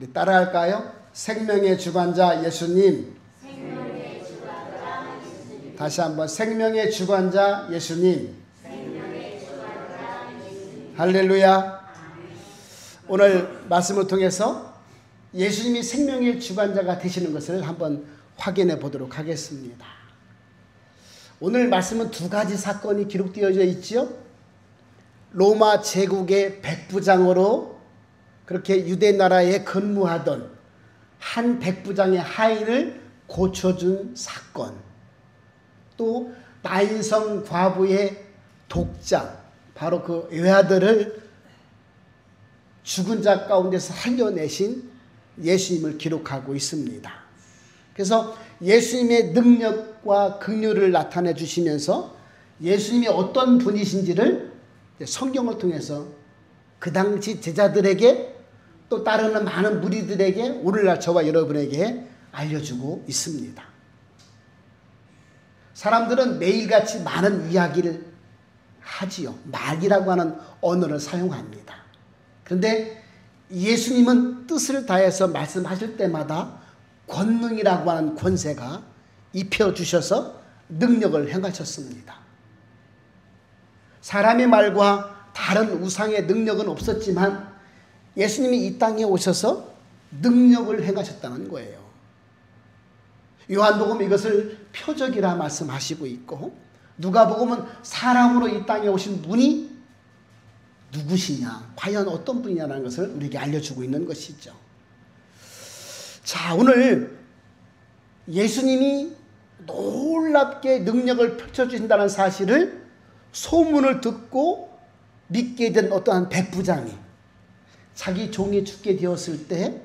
우리 따라할까요? 생명의 주관자 예수님. 다시 한번 생명의 주관자 예수님. 할렐루야. 오늘 말씀을 통해서 예수님이 생명의 주관자가 되시는 것을 한번 확인해 보도록 하겠습니다. 오늘 말씀은 두 가지 사건이 기록되어져 있지요. 로마 제국의 백부장으로 그렇게 유대 나라에 근무하던 한 백부장의 하인을 고쳐준 사건, 또 나인성 과부의 독자, 바로 그 외아들을 죽은 자 가운데서 살려내신 예수님을 기록하고 있습니다. 그래서 예수님의 능력과 긍휼을 나타내 주시면서 예수님이 어떤 분이신지를 성경을 통해서 그 당시 제자들에게 또 따르는 많은 무리들에게 오늘날 저와 여러분에게 알려주고 있습니다. 사람들은 매일같이 많은 이야기를 하지요. 말이라고 하는 언어를 사용합니다. 그런데 예수님은 뜻을 다해서 말씀하실 때마다 권능이라고 하는 권세가 입혀주셔서 능력을 행하셨습니다. 사람의 말과 다른 우상의 능력은 없었지만 예수님이 이 땅에 오셔서 능력을 행하셨다는 거예요. 요한복음 이것을 표적이라 말씀하시고 있고, 누가복음은 사람으로 이 땅에 오신 분이 누구시냐, 과연 어떤 분이냐라는 것을 우리에게 알려주고 있는 것이죠. 자, 오늘 예수님이 놀랍게 능력을 펼쳐주신다는 사실을 소문을 듣고 믿게 된 어떠한 백부장이 자기 종이 죽게 되었을 때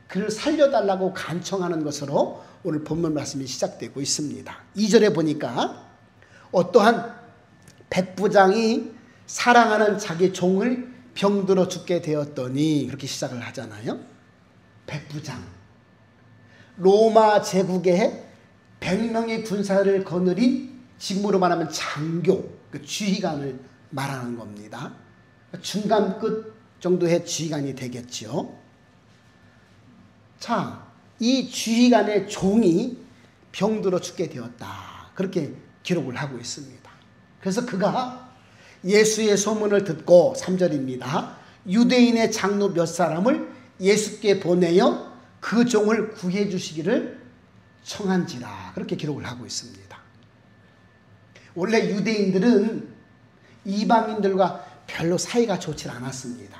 그를 살려달라고 간청하는 것으로 오늘 본문 말씀이 시작되고 있습니다. 2절에 보니까 어떠한 백부장이 사랑하는 자기 종을 병들어 죽게 되었더니, 그렇게 시작을 하잖아요. 백부장, 로마 제국의 100명의 군사를 거느린, 지금으로 말하면 장교, 그 지휘관을 말하는 겁니다. 중간끝 정도의 지휘관이 되겠죠. 자, 이 지휘관의 종이 병들어 죽게 되었다, 그렇게 기록을 하고 있습니다. 그래서 그가 예수의 소문을 듣고, 3절입니다. 유대인의 장로 몇 사람을 예수께 보내어 그 종을 구해 주시기를 청한지라, 그렇게 기록을 하고 있습니다. 원래 유대인들은 이방인들과 별로 사이가 좋지 않았습니다.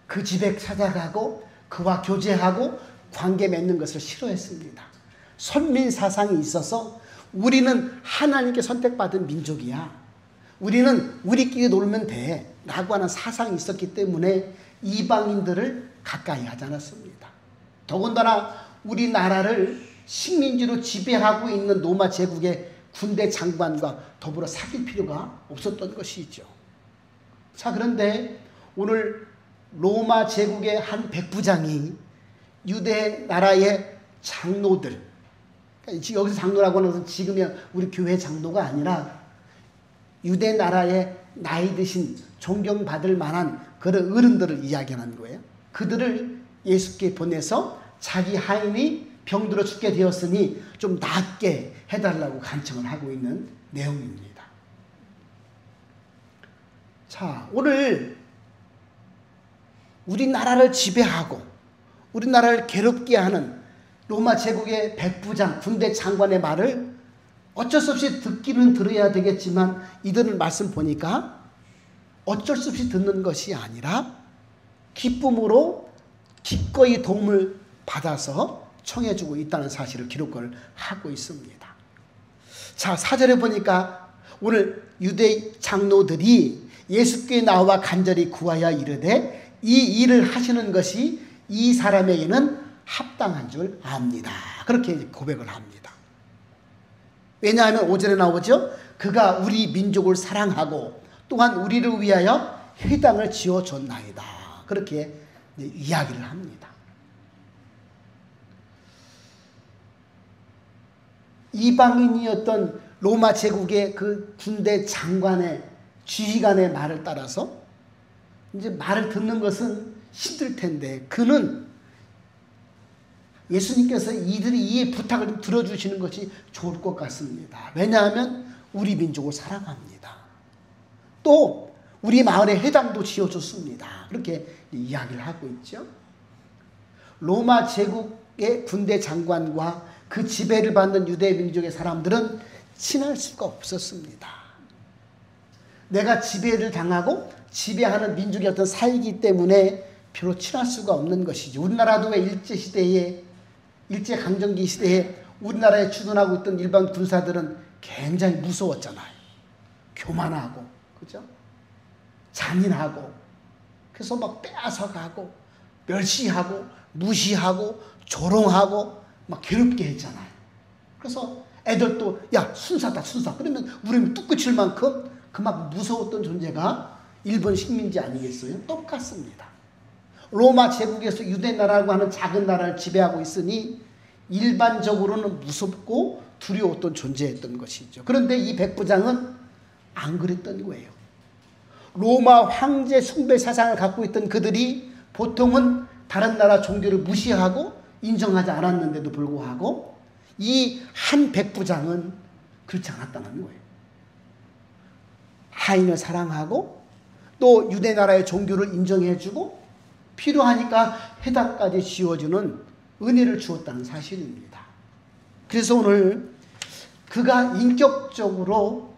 그 집에 찾아가고 그와 교제하고 관계 맺는 것을 싫어했습니다. 선민 사상이 있어서 우리는 하나님께 선택받은 민족이야, 우리는 우리끼리 놀면 돼 라고 하는 사상이 있었기 때문에 이방인들을 가까이 하지 않았습니다. 더군다나 우리나라를 식민지로 지배하고 있는 로마 제국의 군대 장관과 더불어 사귈 필요가 없었던 것이죠. 자, 그런데 오늘 로마 제국의 한 백부장이 유대 나라의 장로들, 그러니까 여기서 장로라고 하는 것은 지금의 우리 교회 장로가 아니라 유대 나라의 나이 드신 존경받을 만한 그런 어른들을 이야기하는 거예요. 그들을 예수께 보내서 자기 하인이 병들어 죽게 되었으니 좀 낫게 해달라고 간청을 하고 있는 내용입니다. 자, 오늘 우리나라를 지배하고 우리나라를 괴롭게 하는 로마 제국의 백부장, 군대 장관의 말을 어쩔 수 없이 듣기는 들어야 되겠지만, 이들은 말씀 보니까 어쩔 수 없이 듣는 것이 아니라 기쁨으로 기꺼이 도움을 받아서 청해주고 있다는 사실을 기록을 하고 있습니다. 자, 4절에 보니까 오늘 유대 장로들이 예수께 나와 간절히 구하여 이르되 이 일을 하시는 것이 이 사람에게는 합당한 줄 압니다, 그렇게 고백을 합니다. 왜냐하면 5절에 나오죠. 그가 우리 민족을 사랑하고 또한 우리를 위하여 회당을 지어줬나이다, 그렇게 이야기를 합니다. 이방인이었던 로마 제국의 그 군대 장관의 지휘관의 말을 따라서 이제 말을 듣는 것은 힘들 텐데 그는 예수님께서 이들이 이 부탁을 좀 들어주시는 것이 좋을 것 같습니다. 왜냐하면 우리 민족을 사랑합니다. 또 우리 마을에 회당도 지어줬습니다. 그렇게 이야기를 하고 있죠. 로마 제국의 군대 장관과 그 지배를 받는 유대 민족의 사람들은 친할 수가 없었습니다. 내가 지배를 당하고 지배하는 민족의 어떤 사이기 때문에 별로 친할 수가 없는 것이죠. 우리나라도 왜 일제강점기 시대에 우리나라에 주둔하고 있던 일반 군사들은 굉장히 무서웠잖아요. 교만하고, 그죠? 잔인하고, 그래서 막 빼앗아가고, 멸시하고, 무시하고, 조롱하고, 막 괴롭게 했잖아요. 그래서 애들도, 야, 순사다, 순사. 그러면 우리는 뚝 그칠 만큼 그만큼 무서웠던 존재가 일본 식민지 아니겠어요? 똑같습니다. 로마 제국에서 유대 나라라고 하는 작은 나라를 지배하고 있으니 일반적으로는 무섭고 두려웠던 존재였던 것이죠. 그런데 이 백부장은 안 그랬던 거예요. 로마 황제 숭배 사상을 갖고 있던 그들이 보통은 다른 나라 종교를 무시하고 인정하지 않았는데도 불구하고 이 한 백부장은 그렇지 않았다는 거예요. 하인을 사랑하고 또 유대 나라의 종교를 인정해주고 필요하니까 회당까지 지어주는 은혜를 주었다는 사실입니다. 그래서 오늘 그가 인격적으로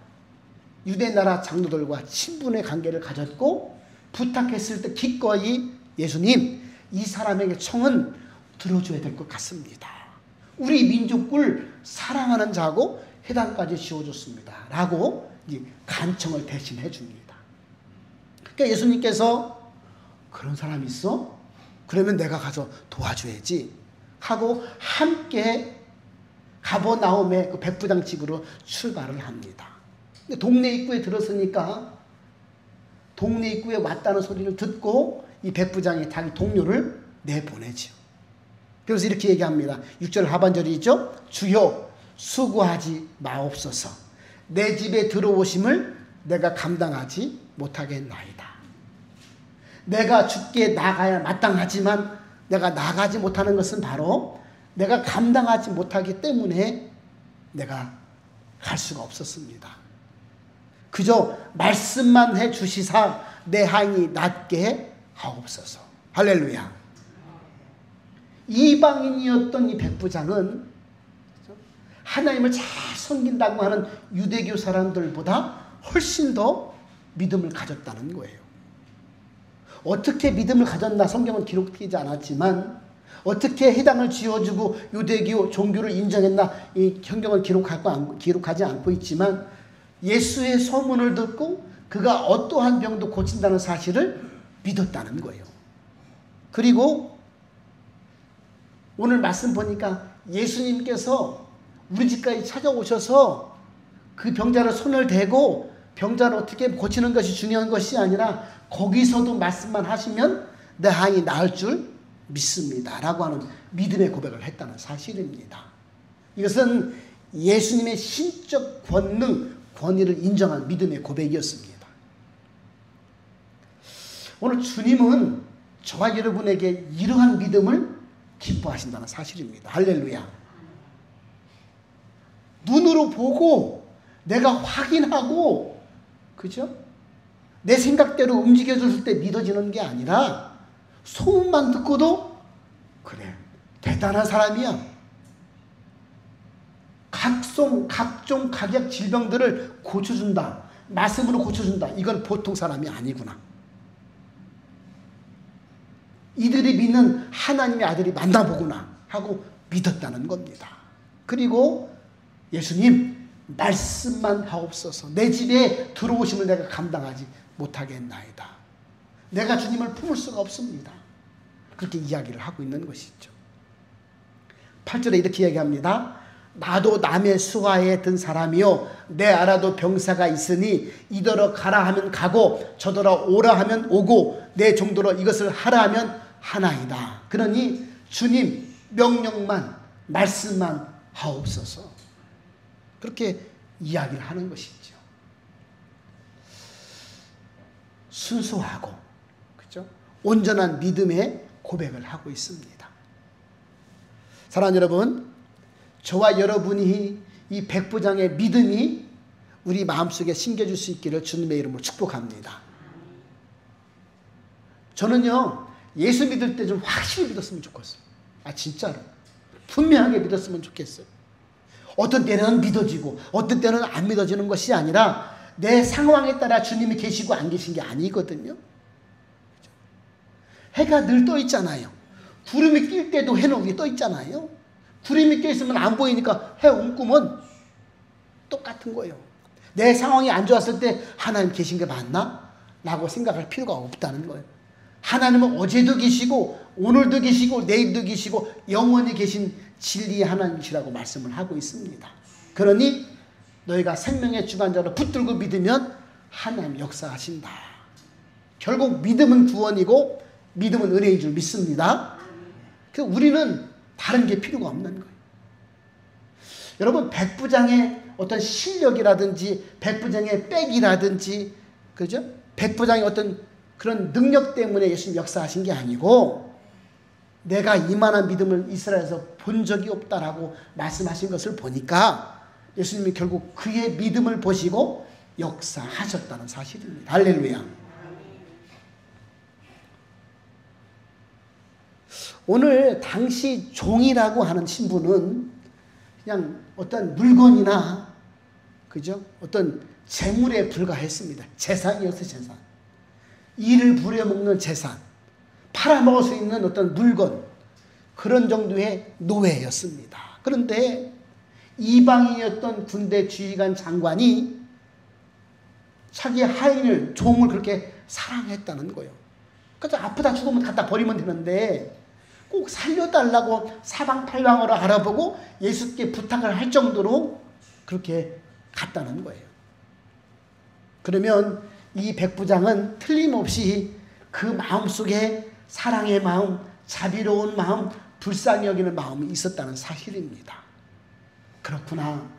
유대 나라 장로들과 친분의 관계를 가졌고 부탁했을 때 기꺼이 예수님, 이 사람에게 청은 들어줘야 될 것 같습니다. 우리 민족을 사랑하는 자고 회당까지 지어줬습니다. 라고 간청을 대신해 줍니다. 그러니까 예수님께서 그런 사람이 있어? 그러면 내가 가서 도와줘야지 하고 함께 가버나움의 그 백부장 집으로 출발을 합니다. 근데 동네 입구에 들었으니까 동네 입구에 왔다는 소리를 듣고 이 백부장이 자기 동료를 내보내죠. 그래서 이렇게 얘기합니다. 6절 하반절이죠. 주여 수고하지 마옵소서. 내 집에 들어오심을 내가 감당하지 못하겠나이다. 내가 주께 나가야 마땅하지만 내가 나가지 못하는 것은 바로 내가 감당하지 못하기 때문에 내가 갈 수가 없었습니다. 그저 말씀만 해 주시사 내 항이 낫게 하옵소서. 할렐루야. 이방인이었던 이 백부장은 하나님을 잘 섬긴다고 하는 유대교 사람들보다 훨씬 더 믿음을 가졌다는 거예요. 어떻게 믿음을 가졌나 성경은 기록되지 않았지만 어떻게 회당을 지어주고 유대교 종교를 인정했나 이 성경은 기록하지 않고 있지만 예수의 소문을 듣고 그가 어떠한 병도 고친다는 사실을 믿었다는 거예요. 그리고 오늘 말씀 보니까 예수님께서 우리 집까지 찾아오셔서 그 병자를 손을 대고 병자를 어떻게 고치는 것이 중요한 것이 아니라 거기서도 말씀만 하시면 내 항이 나을 줄 믿습니다. 라고 하는 믿음의 고백을 했다는 사실입니다. 이것은 예수님의 신적 권능, 권위를 인정한 믿음의 고백이었습니다. 오늘 주님은 저와 여러분에게 이러한 믿음을 기뻐하신다는 사실입니다. 할렐루야. 눈으로 보고 내가 확인하고 그죠? 내 생각대로 움직여줬을 때 믿어지는 게 아니라 소문만 듣고도 그래 대단한 사람이야. 각종 각약 질병들을 고쳐준다. 말씀으로 고쳐준다. 이건 보통 사람이 아니구나. 이들이 믿는 하나님의 아들이 만나보구나 하고 믿었다는 겁니다. 그리고 예수님 말씀만 하옵소서. 내 집에 들어오심을 내가 감당하지 못하겠나이다. 내가 주님을 품을 수가 없습니다. 그렇게 이야기를 하고 있는 것이죠. 8절에 이렇게 이야기합니다. 나도 남의 수하에 든 사람이요 내 알아도 병사가 있으니 이더러 가라 하면 가고 저더러 오라 하면 오고 내 종더러 이것을 하라 하면 하나이다. 그러니 주님 명령만 말씀만 하옵소서. 그렇게 이야기를 하는 것이죠. 순수하고 그죠? 온전한 믿음의 고백을 하고 있습니다. 사랑하는 여러분, 저와 여러분이 이 백부장의 믿음이 우리 마음속에 심겨줄 수 있기를 주님의 이름으로 축복합니다. 저는요, 예수 믿을 때 좀 확실히 믿었으면 좋겠어요. 진짜로. 분명하게 믿었으면 좋겠어요. 어떤 때는 믿어지고 어떤 때는 안 믿어지는 것이 아니라 내 상황에 따라 주님이 계시고 안 계신 게 아니거든요. 해가 늘 떠 있잖아요. 구름이 낄 때도 해는 위에 떠 있잖아요. 구름이 껴 있으면 안 보이니까 해 움꾸면 똑같은 거예요. 내 상황이 안 좋았을 때 하나님 계신 게 맞나? 라고 생각할 필요가 없다는 거예요. 하나님은 어제도 계시고 오늘도 계시고 내일도 계시고 영원히 계신 진리의 하나님이시라고 말씀을 하고 있습니다. 그러니 너희가 생명의 주관자로 붙들고 믿으면 하나님 역사하신다. 결국 믿음은 구원이고 믿음은 은혜인 줄 믿습니다. 그래서 우리는 다른 게 필요가 없는 거예요. 여러분, 백부장의 어떤 실력이라든지 백부장의 백이라든지, 그죠? 백부장의 어떤 그런 능력 때문에 예수님 역사하신 게 아니고 내가 이만한 믿음을 이스라엘에서 본 적이 없다라고 말씀하신 것을 보니까 예수님이 결국 그의 믿음을 보시고 역사하셨다는 사실입니다. 할렐루야. 오늘 당시 종이라고 하는 신분은 그냥 어떤 물건이나, 그죠? 어떤 재물에 불과했습니다. 재산이었어요, 재산. 이를 부려먹는 재산, 팔아먹을 수 있는 어떤 물건, 그런 정도의 노예였습니다. 그런데 이방인이었던 군대 지휘관 장관이 자기 하인을, 종을 그렇게 사랑했다는 거예요. 그래서 아프다 죽으면 갖다 버리면 되는데 꼭 살려달라고 사방팔방으로 알아보고 예수께 부탁을 할 정도로 그렇게 갔다는 거예요. 그러면 이 백부장은 틀림없이 그 마음속에 사랑의 마음, 자비로운 마음, 불쌍히 여기는 마음이 있었다는 사실입니다. 그렇구나.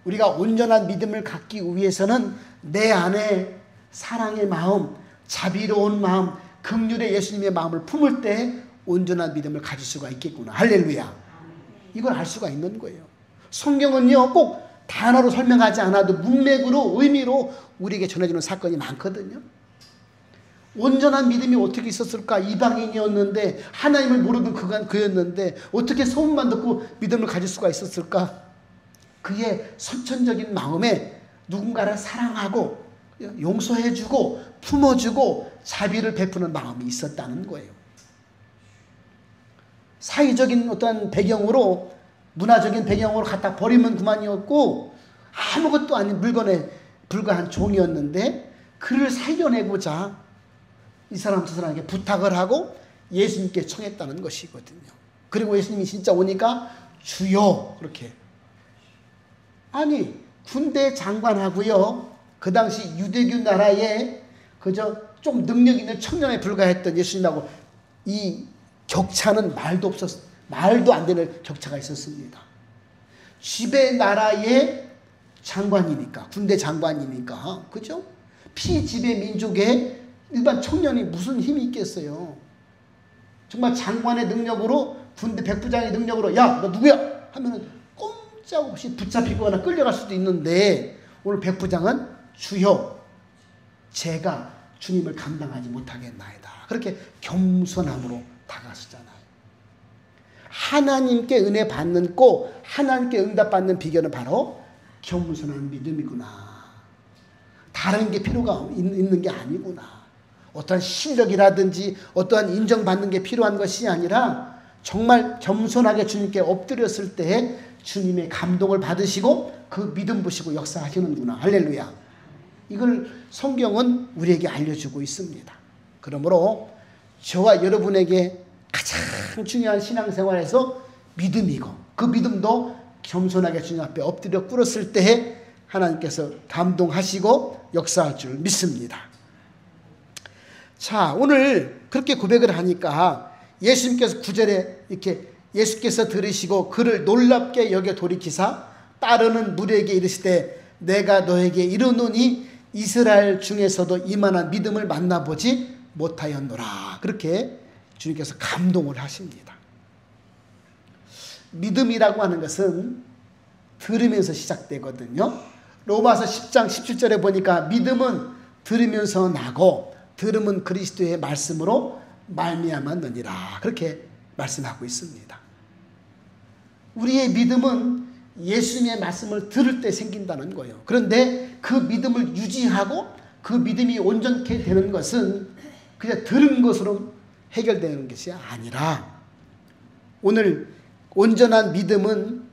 우리가 온전한 믿음을 갖기 위해서는 내 안에 사랑의 마음, 자비로운 마음, 긍휼의 예수님의 마음을 품을 때 온전한 믿음을 가질 수가 있겠구나. 할렐루야. 이걸 알 수가 있는 거예요. 성경은요, 꼭 단어로 설명하지 않아도 문맥으로, 의미로 우리에게 전해주는 사건이 많거든요. 온전한 믿음이 어떻게 있었을까? 이방인이었는데, 하나님을 모르던 그였는데 어떻게 소문만 듣고 믿음을 가질 수가 있었을까? 그의 선천적인 마음에 누군가를 사랑하고 용서해주고 품어주고 자비를 베푸는 마음이 있었다는 거예요. 사회적인 어떤 배경으로, 문화적인 배경으로 갖다 버리면 그만이었고 아무것도 아닌 물건에 불과한 종이었는데 그를 살려내고자 이 사람 저 사람에게 부탁을 하고 예수님께 청했다는 것이거든요. 그리고 예수님이 진짜 오니까 주여, 그렇게. 아니, 군대 장관하고요, 그 당시 유대교 나라에 그저 좀 능력 있는 청년에 불과했던 예수님하고 이 격차는 말도 안 되는 격차가 있었습니다. 지배 나라의 장관이니까, 군대 장관이니까, 그죠? 피지배 민족의 일반 청년이 무슨 힘이 있겠어요? 정말 장관의 능력으로, 군대 백부장의 능력으로, 야, 너 누구야? 하면은 꼼짝없이 붙잡히거나 끌려갈 수도 있는데, 오늘 백부장은 주여, 제가 주님을 감당하지 못하겠나이다. 그렇게 겸손함으로 다가섰잖아요. 하나님께 은혜 받는 꼭 하나님께 응답받는 비결은 바로 겸손한 믿음이구나. 다른 게 필요가 있는 게 아니구나. 어떠한 실력이라든지 어떠한 인정받는 게 필요한 것이 아니라 정말 겸손하게 주님께 엎드렸을 때 주님의 감동을 받으시고 그 믿음 보시고 역사하시는구나. 할렐루야. 이걸 성경은 우리에게 알려주고 있습니다. 그러므로 저와 여러분에게 가장 중요한 신앙생활에서 믿음이고, 그 믿음도 겸손하게 주님 앞에 엎드려 꿇었을 때 하나님께서 감동하시고 역사할 줄 믿습니다. 자, 오늘 그렇게 고백을 하니까 예수님께서 9절에 이렇게 예수께서 들으시고 그를 놀랍게 여겨 돌이키사 따르는 무리에게 이르시되 내가 너에게 이르노니 이스라엘 중에서도 이만한 믿음을 만나보지 못하였노라. 그렇게 주님께서 감동을 하십니다. 믿음이라고 하는 것은 들으면서 시작되거든요. 로마서 10장 17절에 보니까 믿음은 들으면서 나고 들음은 그리스도의 말씀으로 말미암았느니라. 그렇게 말씀하고 있습니다. 우리의 믿음은 예수님의 말씀을 들을 때 생긴다는 거예요. 그런데 그 믿음을 유지하고 그 믿음이 온전케 되는 것은 그냥 들은 것으로 해결되는 것이 아니라 오늘 온전한 믿음은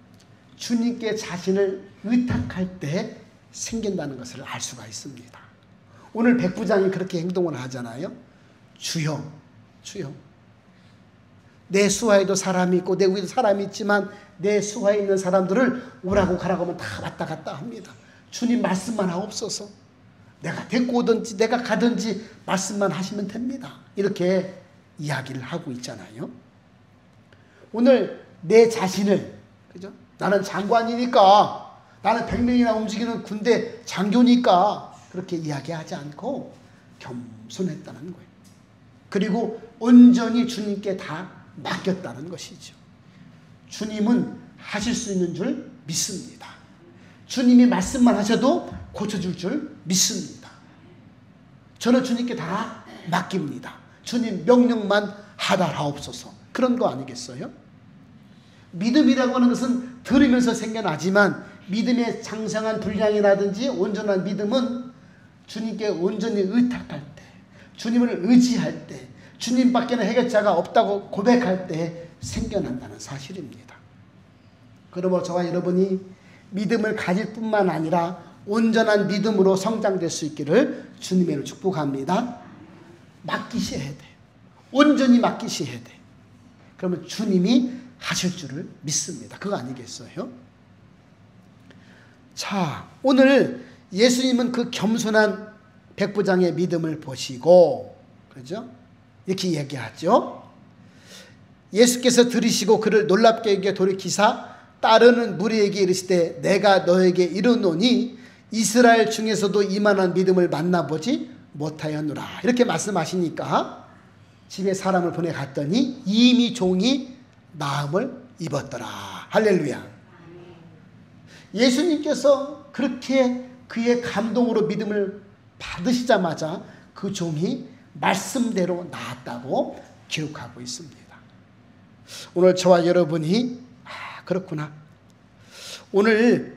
주님께 자신을 의탁할 때 생긴다는 것을 알 수가 있습니다. 오늘 백부장이 그렇게 행동을 하잖아요. 주여, 주여. 내 수하에도 사람이 있고 내 위에도 사람이 있지만 내 수하에 있는 사람들을 오라고 가라고 하면 다 왔다 갔다 합니다. 주님 말씀만 하옵소서. 내가 데리고 오든지 내가 가든지 말씀만 하시면 됩니다. 이렇게 이야기를 하고 있잖아요. 오늘 내 자신을, 그죠? 나는 장관이니까, 나는 100명이나 움직이는 군대 장교니까 그렇게 이야기하지 않고 겸손했다는 거예요. 그리고 온전히 주님께 다 맡겼다는 것이죠. 주님은 하실 수 있는 줄 믿습니다. 주님이 말씀만 하셔도 고쳐줄 줄 믿습니다. 저는 주님께 다 맡깁니다. 주님 명령만 하달하옵소서. 그런 거 아니겠어요? 믿음이라고 하는 것은 들으면서 생겨나지만 믿음의 장성한 분량이라든지 온전한 믿음은 주님께 온전히 의탁할 때, 주님을 의지할 때, 주님밖에는 해결자가 없다고 고백할 때 생겨난다는 사실입니다. 그러므로 저와 여러분이 믿음을 가질 뿐만 아니라 온전한 믿음으로 성장될 수 있기를 주님의 축복합니다. 맡기셔야 돼. 온전히 맡기셔야 돼. 그러면 주님이 하실 줄을 믿습니다. 그거 아니겠어요? 자, 오늘 예수님은 그 겸손한 백부장의 믿음을 보시고, 그렇죠? 이렇게 얘기하죠. 예수께서 들으시고 그를 놀랍게 여겨 돌이키사 따르는 무리에게 이르시되 내가 너에게 이르노니 이스라엘 중에서도 이만한 믿음을 만나보지 못하였노라. 이렇게 말씀하시니까 집에 사람을 보내갔더니 이미 종이 나음을 입었더라. 할렐루야. 예수님께서 그렇게 그의 감동으로 믿음을 받으시자마자 그 종이 말씀대로 나았다고 기록하고 있습니다. 오늘 저와 여러분이 그렇구나. 오늘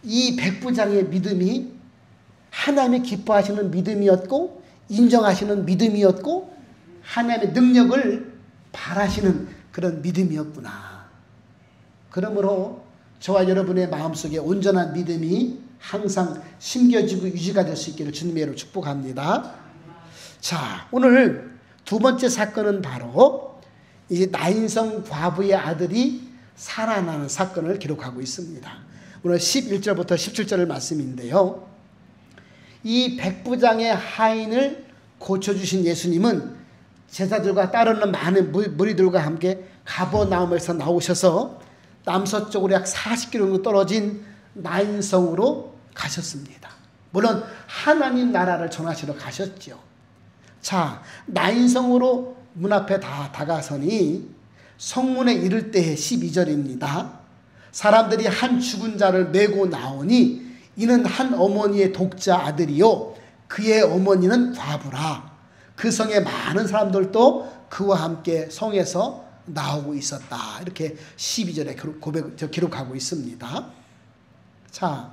이 백부장의 믿음이 하나님이 기뻐하시는 믿음이었고 인정하시는 믿음이었고 하나님의 능력을 바라시는 그런 믿음이었구나. 그러므로 저와 여러분의 마음속에 온전한 믿음이 항상 심겨지고 유지가 될 수 있기를 주님의 이름으로 축복합니다. 자, 오늘 두 번째 사건은 바로 이 나인성 과부의 아들이 살아나는 사건을 기록하고 있습니다. 오늘 11절부터 17절 말씀인데요. 이 백부장의 하인을 고쳐주신 예수님은 제자들과 따르는 많은 무리들과 함께 가버나움에서 나오셔서 남서쪽으로 약 40km 정도 떨어진 나인성으로 가셨습니다. 물론 하나님 나라를 전하시러 가셨죠. 자, 나인성으로 문 앞에 다 다가서니 성문에 이를 때의 12절입니다. 사람들이 한 죽은 자를 메고 나오니 이는 한 어머니의 독자 아들이요 그의 어머니는 과부라. 그 성에 많은 사람들도 그와 함께 성에서 나오고 있었다. 이렇게 12절에 기록하고 있습니다. 자,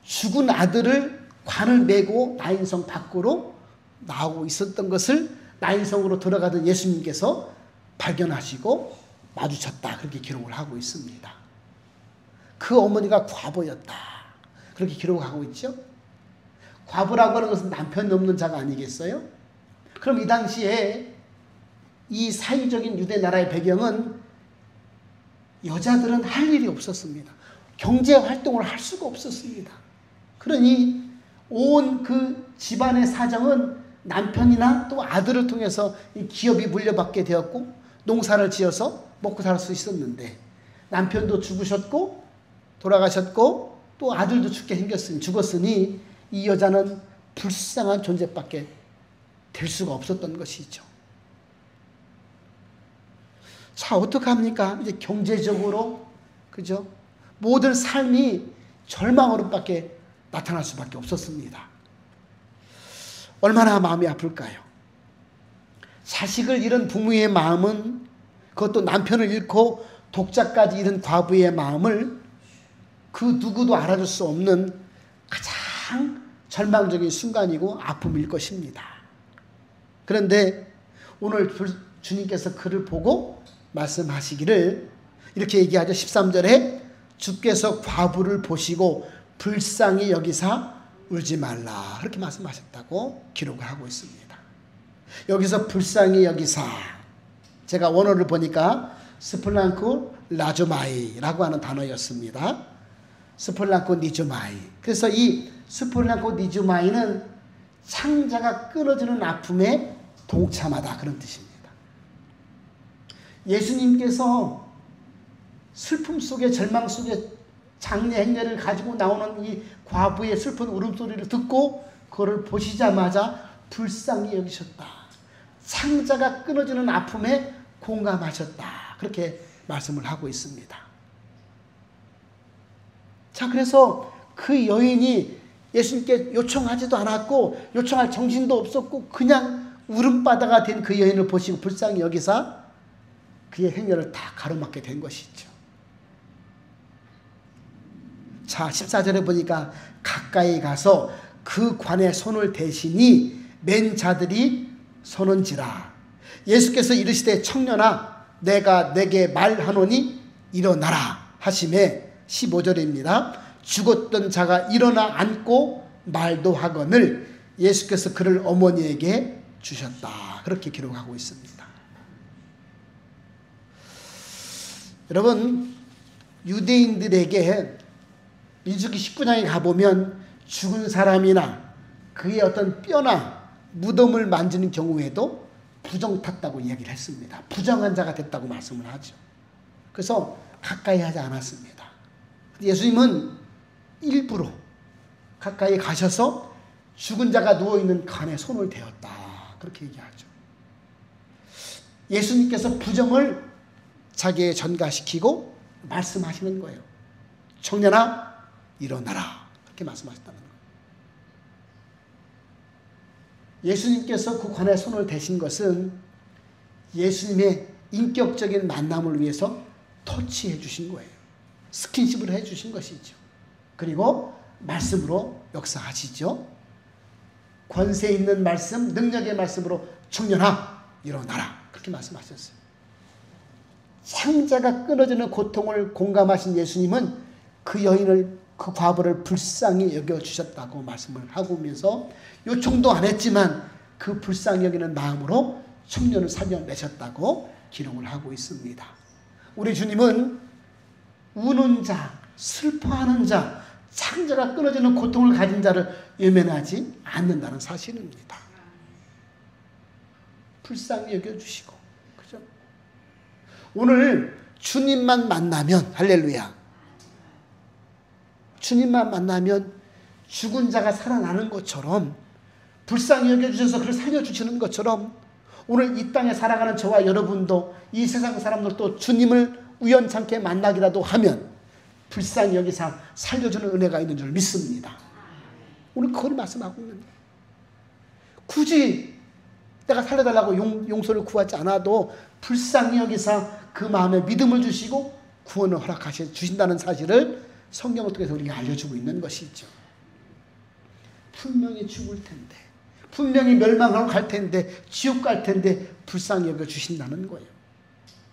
죽은 아들을 관을 메고 나인성 밖으로 나오고 있었던 것을 나인성으로 들어가던 예수님께서 발견하시고 마주쳤다. 그렇게 기록을 하고 있습니다. 그 어머니가 과부였다. 그렇게 기록하고 있죠. 과부라고 하는 것은 남편이 없는 자가 아니겠어요? 그럼 이 당시에 이 사회적인 유대 나라의 배경은 여자들은 할 일이 없었습니다. 경제 활동을 할 수가 없었습니다. 그러니 온 그 집안의 사정은 남편이나 또 아들을 통해서 이 기업이 물려받게 되었고 농사를 지어서 먹고 살 수 있었는데 남편도 죽으셨고 돌아가셨고 또 아들도 죽게 생겼으니 죽었으니 이 여자는 불쌍한 존재밖에 될 수가 없었던 것이죠. 자, 어떡합니까? 이제 경제적으로, 그죠? 모든 삶이 절망으로밖에 나타날 수밖에 없었습니다. 얼마나 마음이 아플까요? 자식을 잃은 부모의 마음은, 그것도 남편을 잃고 독자까지 잃은 과부의 마음을 그 누구도 알아줄 수 없는 가장 절망적인 순간이고 아픔일 것입니다. 그런데 오늘 주님께서 그를 보고 말씀하시기를 이렇게 얘기하죠. 13절에 주께서 과부를 보시고 불쌍히 여기사 울지 말라, 그렇게 말씀하셨다고 기록을 하고 있습니다. 여기서 불쌍히 여기사, 제가 원어를 보니까 스플랑쿠 라조마이라고 하는 단어였습니다. 스플랑쿠 니주마이. 그래서 이 스플랑쿠 니주마이는 창자가 끊어지는 아픔에 동참하다, 그런 뜻입니다. 예수님께서 슬픔 속에, 절망 속에 장례 행렬을 가지고 나오는 이 과부의 슬픈 울음소리를 듣고 그를 보시자마자 불쌍히 여기셨다. 창자가 끊어지는 아픔에 공감하셨다. 그렇게 말씀을 하고 있습니다. 자, 그래서 그 여인이 예수님께 요청하지도 않았고 요청할 정신도 없었고 그냥 울음바다가 된 그 여인을 보시고 불쌍히 여기사 그의 행렬을 다 가로막게 된 것이죠. 자, 14절에 보니까 가까이 가서 그 관에 손을 대시니 맨 자들이 서는지라. 예수께서 이르시되 청년아 내가 내게 말하노니 일어나라 하시매 15절입니다. 죽었던 자가 일어나 앉고 말도 하거늘 예수께서 그를 어머니에게 주셨다. 그렇게 기록하고 있습니다. 여러분, 유대인들에게 민수기 19장에 가보면 죽은 사람이나 그의 어떤 뼈나 무덤을 만지는 경우에도 부정 탔다고 이야기를 했습니다. 부정한 자가 됐다고 말씀을 하죠. 그래서 가까이 하지 않았습니다. 예수님은 일부러 가까이 가셔서 죽은 자가 누워있는 관에 손을 대었다. 그렇게 얘기하죠. 예수님께서 부정을 자기에 전가시키고 말씀하시는 거예요. 청년아 일어나라. 그렇게 말씀하셨다는 거예요. 예수님께서 그 관에 손을 대신 것은 예수님의 인격적인 만남을 위해서 터치해 주신 거예요. 스킨십을 해 주신 것이죠. 그리고 말씀으로 역사하시죠. 권세 있는 말씀, 능력의 말씀으로 청년아 일어나라. 그렇게 말씀하셨어요. 창자가 끊어지는 고통을 공감하신 예수님은 그 여인을, 그 과부를 불쌍히 여겨주셨다고 말씀을 하고 오면서 요청도 안 했지만 그 불쌍히 여기는 마음으로 청년을 살려내셨다고 기록을 하고 있습니다. 우리 주님은 우는 자, 슬퍼하는 자, 창자가 끊어지는 고통을 가진 자를 외면하지 않는다는 사실입니다. 불쌍히 여겨주시고, 그죠? 오늘 주님만 만나면, 할렐루야, 주님만 만나면 죽은 자가 살아나는 것처럼, 불쌍히 여겨주셔서 그를 살려주시는 것처럼 오늘 이 땅에 살아가는 저와 여러분도, 이 세상 사람들도 주님을 우연찮게 만나기라도 하면 불쌍히 여기사 살려주는 은혜가 있는 줄 믿습니다. 오늘 그걸 말씀하고 있는 거예요. 굳이 내가 살려달라고 용서를 구하지 않아도 불쌍히 여기사 그 마음에 믿음을 주시고 구원을 허락하신다는 사실을 성경을 통해서 우리가 알려주고 있는 것이죠. 분명히 죽을 텐데, 분명히 멸망하고 갈 텐데, 지옥 갈 텐데 불쌍히 여겨주신다는 거예요.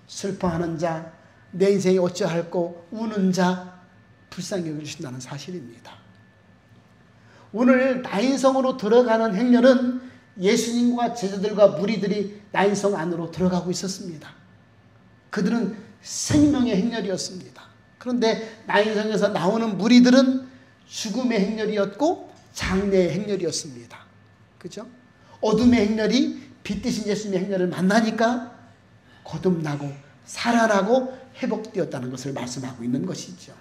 슬퍼하는 자, 내 인생이 어찌할꼬 우는 자 불쌍히 여겨주신다는 사실입니다. 오늘 나인성으로 들어가는 행렬은 예수님과 제자들과 무리들이 나인성 안으로 들어가고 있었습니다. 그들은 생명의 행렬이었습니다. 그런데 나인성에서 나오는 무리들은 죽음의 행렬이었고 장래의 행렬이었습니다. 그죠? 어둠의 행렬이 빛 대신 예수님의 행렬을 만나니까 거듭나고 살아나고 회복되었다는 것을 말씀하고 있는 것이죠.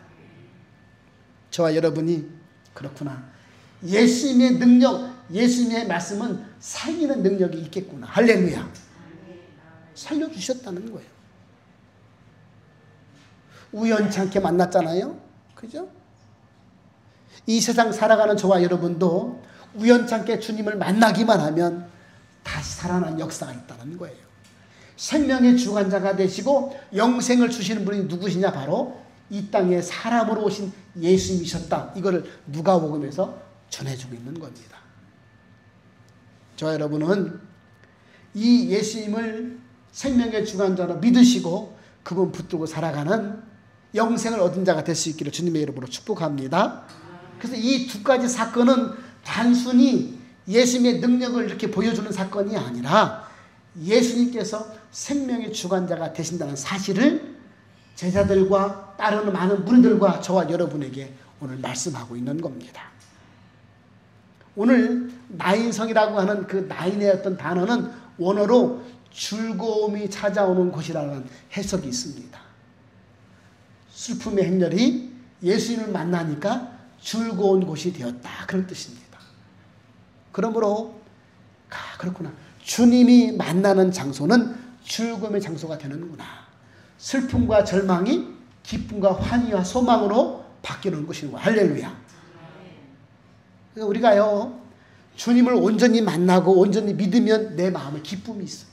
저와 여러분이 그렇구나, 예수님의 능력, 예수님의 말씀은 살리는 능력이 있겠구나. 할렐루야. 살려주셨다는 거예요. 우연찮게 만났잖아요. 그죠? 이 세상 살아가는 저와 여러분도 우연찮게 주님을 만나기만 하면 다시 살아난 역사가 있다는 거예요. 생명의 주관자가 되시고 영생을 주시는 분이 누구시냐? 바로 이 땅에 사람으로 오신 예수님이셨다. 이거를 누가복음에서 전해주고 있는 겁니다. 저와 여러분은 이 예수님을 생명의 주관자로 믿으시고 그분 붙들고 살아가는 영생을 얻은 자가 될 수 있기를 주님의 이름으로 축복합니다. 그래서 이 두 가지 사건은 단순히 예수님의 능력을 이렇게 보여주는 사건이 아니라 예수님께서 생명의 주관자가 되신다는 사실을 제자들과 따르는 많은 무리들과 저와 여러분에게 오늘 말씀하고 있는 겁니다. 오늘 나인성이라고 하는 그 나인의 어떤 단어는 원어로 즐거움이 찾아오는 곳이라는 해석이 있습니다. 슬픔의 행렬이 예수님을 만나니까 즐거운 곳이 되었다. 그런 뜻입니다. 그러므로 그렇구나. 주님이 만나는 장소는 즐거움의 장소가 되는구나. 슬픔과 절망이 기쁨과 환희와 소망으로 바뀌는 것이구나. 할렐루야. 우리가요, 주님을 온전히 만나고 온전히 믿으면 내 마음에 기쁨이 있어요.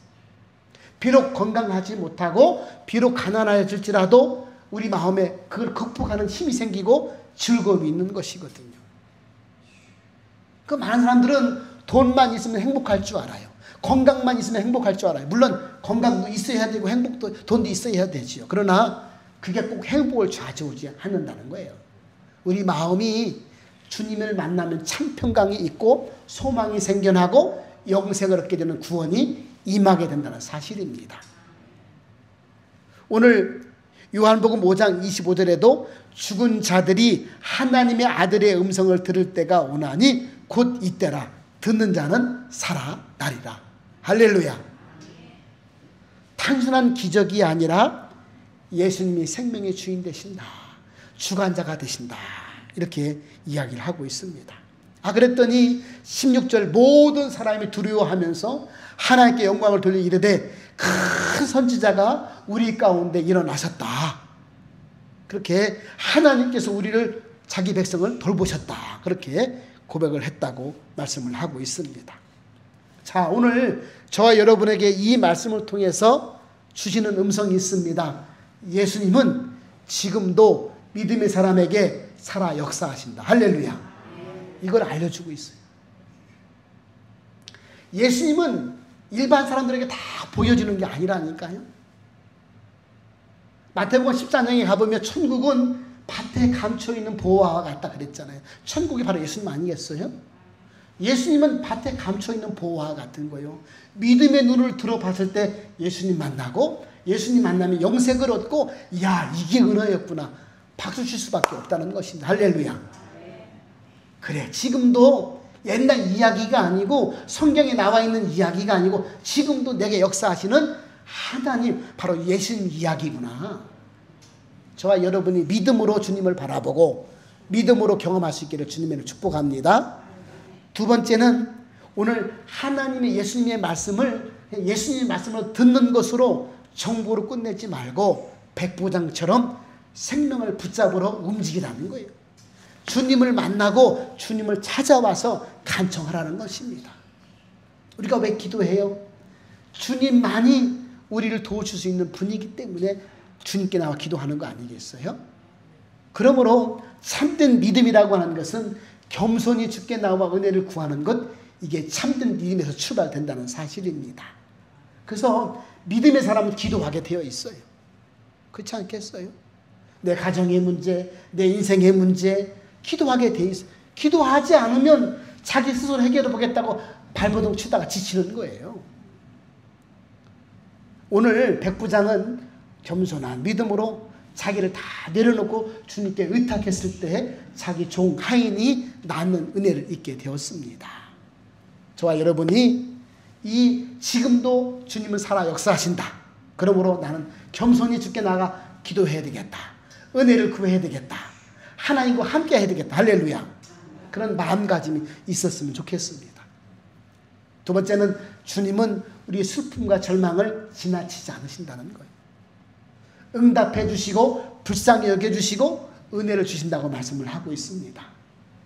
비록 건강하지 못하고 비록 가난해질지라도 우리 마음에 그걸 극복하는 힘이 생기고 즐거움이 있는 것이거든요. 그 많은 사람들은 돈만 있으면 행복할 줄 알아요. 건강만 있으면 행복할 줄 알아요. 물론 건강도 있어야 되고 돈도 있어야 되지요. 그러나 그게 꼭 행복을 좌지우지 않는다는 거예요. 우리 마음이 주님을 만나면 참 평강이 있고 소망이 생겨나고 영생을 얻게 되는 구원이 임하게 된다는 사실입니다. 오늘 요한복음 5장 25절에도 죽은 자들이 하나님의 아들의 음성을 들을 때가 오나니 곧 이때라. 듣는 자는 살아나리라. 할렐루야. 단순한 기적이 아니라 예수님이 생명의 주인 되신다. 주관자가 되신다. 이렇게 이야기를 하고 있습니다. 그랬더니 16절 모든 사람이 두려워하면서 하나님께 영광을 돌려 이르되 큰 선지자가 우리 가운데 일어나셨다. 그렇게 하나님께서 우리를 자기 백성을 돌보셨다. 그렇게 고백을 했다고 말씀을 하고 있습니다. 자, 오늘 저와 여러분에게 이 말씀을 통해서 주시는 음성이 있습니다. 예수님은 지금도 믿음의 사람에게 살아 역사하신다. 할렐루야. 이걸 알려주고 있어요. 예수님은 일반 사람들에게 다 보여지는 게 아니라니까요. 마태복음 14장에 가보면 천국은 밭에 감춰있는 보화와 같다 그랬잖아요. 천국이 바로 예수님 아니겠어요? 예수님은 밭에 감춰있는 보화와 같은 거예요. 믿음의 눈을 들어봤을 때 예수님 만나고 예수님 만나면 영생을 얻고 야, 이게 은혜였구나. 박수 칠 수밖에 없다는 것입니다. 할렐루야. 그래, 지금도 옛날 이야기가 아니고 성경에 나와 있는 이야기가 아니고 지금도 내게 역사하시는 하나님, 바로 예수님 이야기구나. 저와 여러분이 믿음으로 주님을 바라보고 믿음으로 경험할 수 있기를 주님을 축복합니다. 두 번째는 오늘 하나님의 예수님의 말씀을 듣는 것으로 정보로 끝내지 말고 백부장처럼 생명을 붙잡으러 움직이라는 거예요. 주님을 만나고 주님을 찾아와서 간청하라는 것입니다. 우리가 왜 기도해요? 주님만이 우리를 도우실 수 있는 분이기 때문에 주님께 나와 기도하는 거 아니겠어요? 그러므로 참된 믿음이라고 하는 것은 겸손히 주께 나와 은혜를 구하는 것, 이게 참된 믿음에서 출발된다는 사실입니다. 그래서 믿음의 사람은 기도하게 되어 있어요. 그렇지 않겠어요? 내 가정의 문제, 내 인생의 문제, 기도하게 돼 있어요. 기도하지 않으면 자기 스스로 해결해 보겠다고 발버둥 치다가 지치는 거예요. 오늘 백부장은 겸손한 믿음으로 자기를 다 내려놓고 주님께 의탁했을 때 자기 종 하인이 낳는 은혜를 잊게 되었습니다. 저와 여러분이 지금도 주님은 살아 역사하신다. 그러므로 나는 겸손히 주께 나가 기도해야 되겠다. 은혜를 구해야 되겠다. 하나님과 함께 해야 되겠다. 할렐루야. 그런 마음가짐이 있었으면 좋겠습니다. 두 번째는 주님은 우리의 슬픔과 절망을 지나치지 않으신다는 거예요. 응답해 주시고 불쌍히 여겨주시고 은혜를 주신다고 말씀을 하고 있습니다.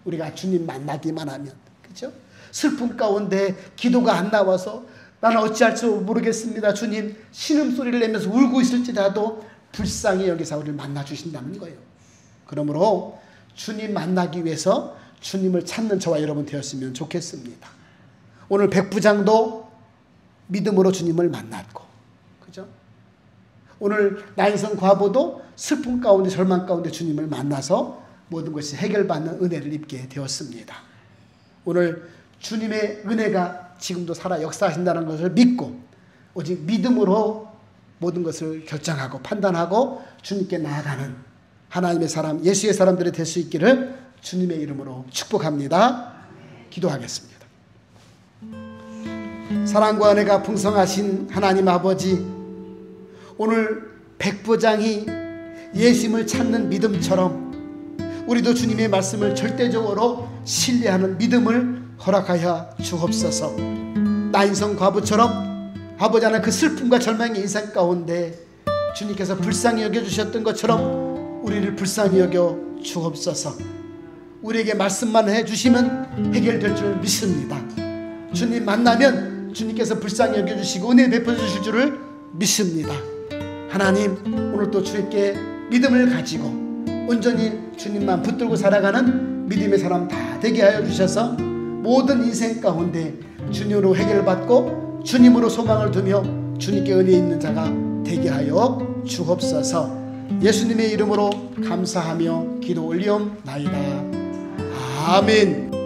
우리가 주님 만나기만 하면, 그렇죠? 슬픔 가운데 기도가 안 나와서 나는 어찌할 줄 모르겠습니다. 주님, 신음소리를 내면서 울고 있을지라도 불쌍히 여기서 우리를 만나 주신다는 거예요. 그러므로 주님 만나기 위해서 주님을 찾는 저와 여러분 되었으면 좋겠습니다. 오늘 백부장도 믿음으로 주님을 만났고, 그죠? 오늘 나인성 과부도 슬픔 가운데 절망 가운데 주님을 만나서 모든 것이 해결받는 은혜를 입게 되었습니다. 오늘 주님의 은혜가 지금도 살아 역사하신다는 것을 믿고 오직 믿음으로 모든 것을 결정하고 판단하고 주님께 나아가는 하나님의 사람, 예수의 사람들이 될 수 있기를 주님의 이름으로 축복합니다. 기도하겠습니다. 사랑과 은혜가 풍성하신 하나님 아버지, 오늘 백부장이 예수님을 찾는 믿음처럼 우리도 주님의 말씀을 절대적으로 신뢰하는 믿음을 허락하여 주옵소서. 나인성 과부처럼 아버지 하나님 그 슬픔과 절망의 인생 가운데 주님께서 불쌍히 여겨주셨던 것처럼 우리를 불쌍히 여겨 주옵소서. 우리에게 말씀만 해주시면 해결될 줄 믿습니다. 주님 만나면 주님께서 불쌍히 여겨주시고 은혜 베풀어주실 줄을 믿습니다. 하나님, 오늘도 주님께 믿음을 가지고 온전히 주님만 붙들고 살아가는 믿음의 사람 다 되게 하여 주셔서 모든 인생 가운데 주님으로 해결받고 주님으로 소망을 두며 주님께 은혜 있는 자가 되게 하여 주옵소서. 예수님의 이름으로 감사하며 기도 올리옵나이다. 아멘.